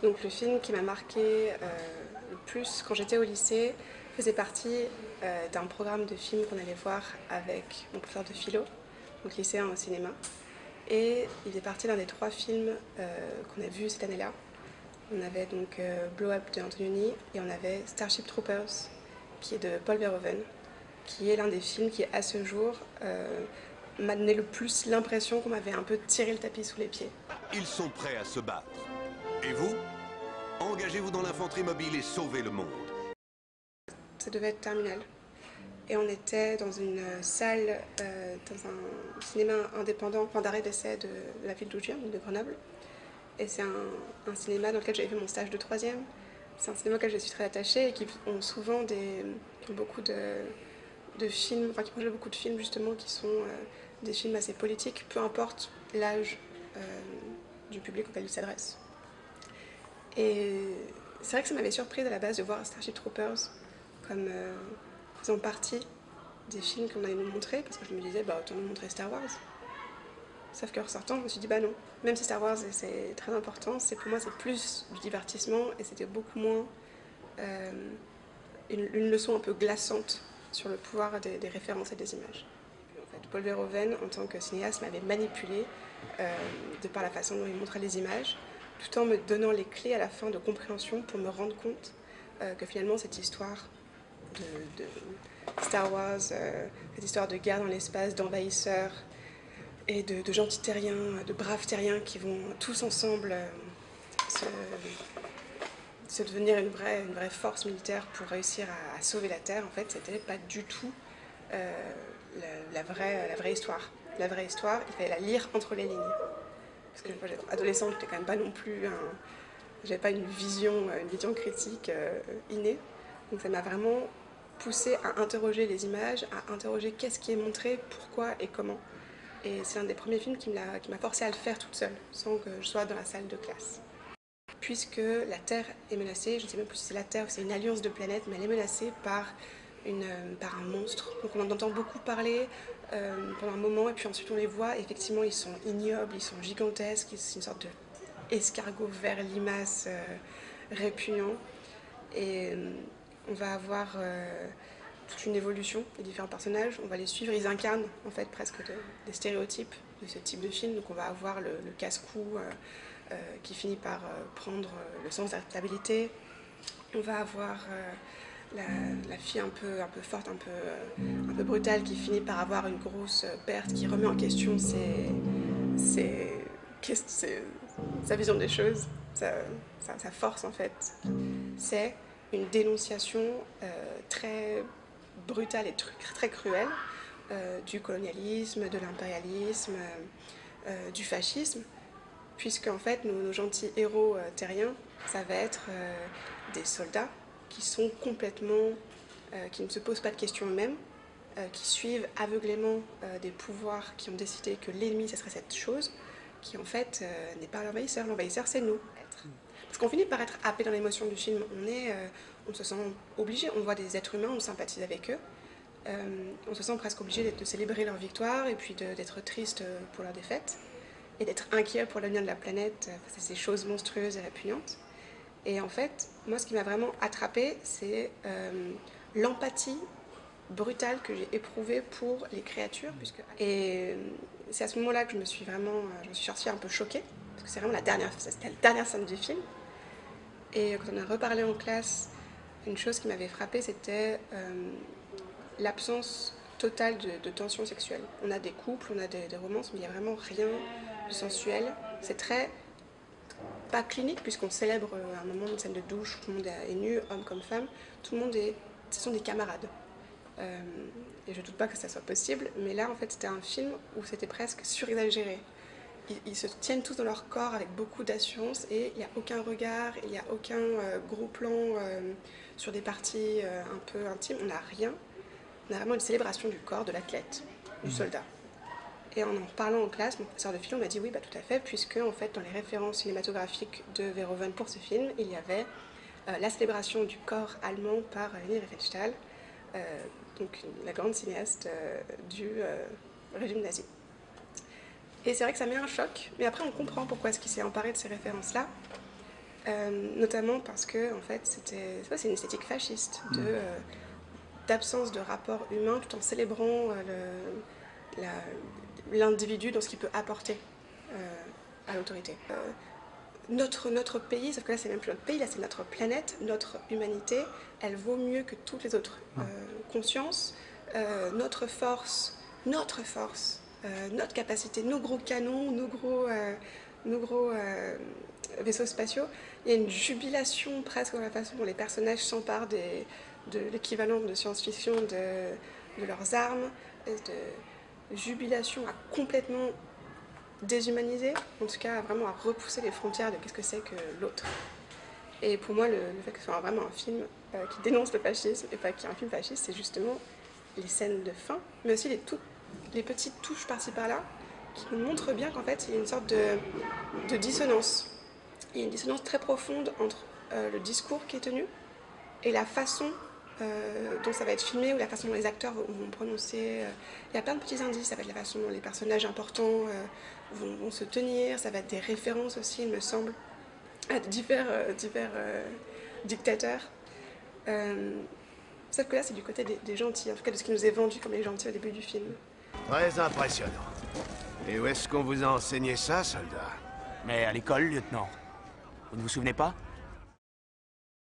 Donc le film qui m'a marqué le plus quand j'étais au lycée faisait partie d'un programme de films qu'on allait voir avec mon professeur de philo, donc lycéen au cinéma. Et il faisait partie d'un des 3 films qu'on a vus cette année-là. On avait donc Blow Up de Antonioni et on avait Starship Troopers qui est de Paul Verhoeven, qui est l'un des films qui à ce jour m'a donné le plus l'impression qu'on m'avait un peu tiré le tapis sous les pieds. Ils sont prêts à se battre. Et vous? Engagez-vous dans l'infanterie mobile et sauvez le monde. Ça devait être terminal. Et on était dans une salle, dans un cinéma indépendant, enfin d'arrêt d'essai de la ville d'où je viens, donc de Grenoble. Et c'est un cinéma dans lequel j'avais fait mon stage de 3e. C'est un cinéma auquel je suis très attachée et qui ont souvent beaucoup de films, enfin qui projettent beaucoup de films justement qui sont des films assez politiques, peu importe l'âge euh, du public auquel ils s'adressent. Et c'est vrai que ça m'avait surprise à la base de voir Starship Troopers comme faisant partie des films qu'on allait nous montrer, parce que je me disais, bah autant nous montrer Star Wars. Sauf qu'en ressortant, je me suis dit, bah non, même si Star Wars c'est très important, pour moi c'est plus du divertissement et c'était beaucoup moins euh, une leçon un peu glaçante sur le pouvoir des références et des images. En fait, Paul Verhoeven, en tant que cinéaste, m'avait manipulé de par la façon dont il montrait les images, tout en me donnant les clés à la fin de compréhension pour me rendre compte que finalement cette histoire de Star Wars, cette histoire de guerre dans l'espace, d'envahisseurs et de gentils terriens, de braves terriens qui vont tous ensemble se, se devenir une vraie force militaire pour réussir à sauver la Terre. En fait, c'était pas du tout la vraie histoire. La vraie histoire, il fallait la lire entre les lignes. Parce que moi, adolescente, j'étais quand même pas non plus j'avais pas une vision critique innée. Donc ça m'a vraiment poussé à interroger les images, à interroger qu'est-ce qui est montré, pourquoi et comment. Et c'est un des premiers films qui m'a forcé à le faire toute seule, sans que je sois dans la salle de classe. Puisque la Terre est menacée, je ne sais même plus si c'est la Terre ou c'est une alliance de planètes, mais elle est menacée par un monstre. Donc on en entend beaucoup parler pendant un moment, et puis ensuite on les voit, et effectivement ils sont ignobles, ils sont gigantesques, c'est une sorte d'escargot vert limace répugnant. Et on va avoir toute une évolution des différents personnages, on va les suivre, ils incarnent en fait presque des stéréotypes de ce type de film. Donc on va avoir le casse-cou qui finit par prendre le sens de la stabilité. On va avoir la fille un peu forte, un peu brutale qui finit par avoir une grosse perte qui remet en question sa vision des choses, sa force en fait. C'est une dénonciation très brutale et très cruelle du colonialisme, de l'impérialisme, du fascisme, puisque en fait nos gentils héros terriens, ça va être des soldats qui sont complètement, qui ne se posent pas de questions eux-mêmes, qui suivent aveuglément des pouvoirs qui ont décidé que l'ennemi, ça serait cette chose, qui en fait n'est pas l'envahisseur. L'envahisseur, c'est nous. Parce qu'on finit par être happé dans l'émotion du film. On se sent obligé, on voit des êtres humains, on sympathise avec eux. On se sent presque obligé de célébrer leur victoire et puis d'être triste pour leur défaite et d'être inquiet pour l'avenir de la planète face à ces choses monstrueuses et répugnantes. Et en fait, moi, ce qui m'a vraiment attrapée, c'est l'empathie brutale que j'ai éprouvée pour les créatures. Et c'est à ce moment-là que je me suis sortie un peu choquée, parce que c'est vraiment c'était la dernière scène du film. Et quand on a reparlé en classe, une chose qui m'avait frappée, c'était l'absence totale de tension sexuelle. On a des couples, on a des romances, mais il n'y a vraiment rien de sensuel. C'est très pas clinique, puisqu'on célèbre un moment, une scène de douche, tout le monde est nu, homme comme femme, ce sont des camarades. Et je ne doute pas que ça soit possible, mais là en fait c'était un film où c'était presque surexagéré. Ils se tiennent tous dans leur corps avec beaucoup d'assurance et il n'y a aucun regard, il n'y a aucun gros plan sur des parties un peu intimes, on n'a rien. On a vraiment une célébration du corps de l'athlète, du soldat. Et en parlant en classe, mon professeur de philo m'a dit oui, bah, tout à fait, puisque en fait, dans les références cinématographiques de Verhoeven pour ce film, il y avait la célébration du corps allemand par Leni Riefenstahl, donc la grande cinéaste du régime nazi. Et c'est vrai que ça met un choc, mais après on comprend pourquoi est-ce qu'il s'est emparé de ces références-là. Notamment parce que, en fait, c'est une esthétique fasciste d'absence de rapport humain tout en célébrant l'individu dans ce qu'il peut apporter à l'autorité. Notre pays, sauf que là c'est même plus notre pays, là c'est notre planète, notre humanité, elle vaut mieux que toutes les autres. Conscience, notre force, notre capacité, nos gros canons, nos gros vaisseaux spatiaux. Il y a une jubilation presque dans la façon dont les personnages s'emparent de l'équivalent de science-fiction de leurs armes, de jubilation à complètement déshumaniser, en tout cas vraiment à repousser les frontières de qu'est-ce que c'est que l'autre. Et pour moi, le fait que ce soit vraiment un film qui dénonce le fascisme et pas qui est un film fasciste, c'est justement les scènes de fin, mais aussi les petites touches par-ci par-là qui nous montrent bien qu'en fait il y a une sorte de dissonance. Il y a une dissonance très profonde entre le discours qui est tenu et la façon dont ça va être filmé ou la façon dont les acteurs vont prononcer. Il y a plein de petits indices, ça va être la façon dont les personnages importants vont se tenir, ça va être des références aussi, il me semble, à divers dictateurs. Sauf que là, c'est du côté des gentils, en tout cas de ce qui nous est vendu comme les gentils au début du film. Très impressionnant. Et où est-ce qu'on vous a enseigné ça, soldat? Mais à l'école, lieutenant. Vous ne vous souvenez pas?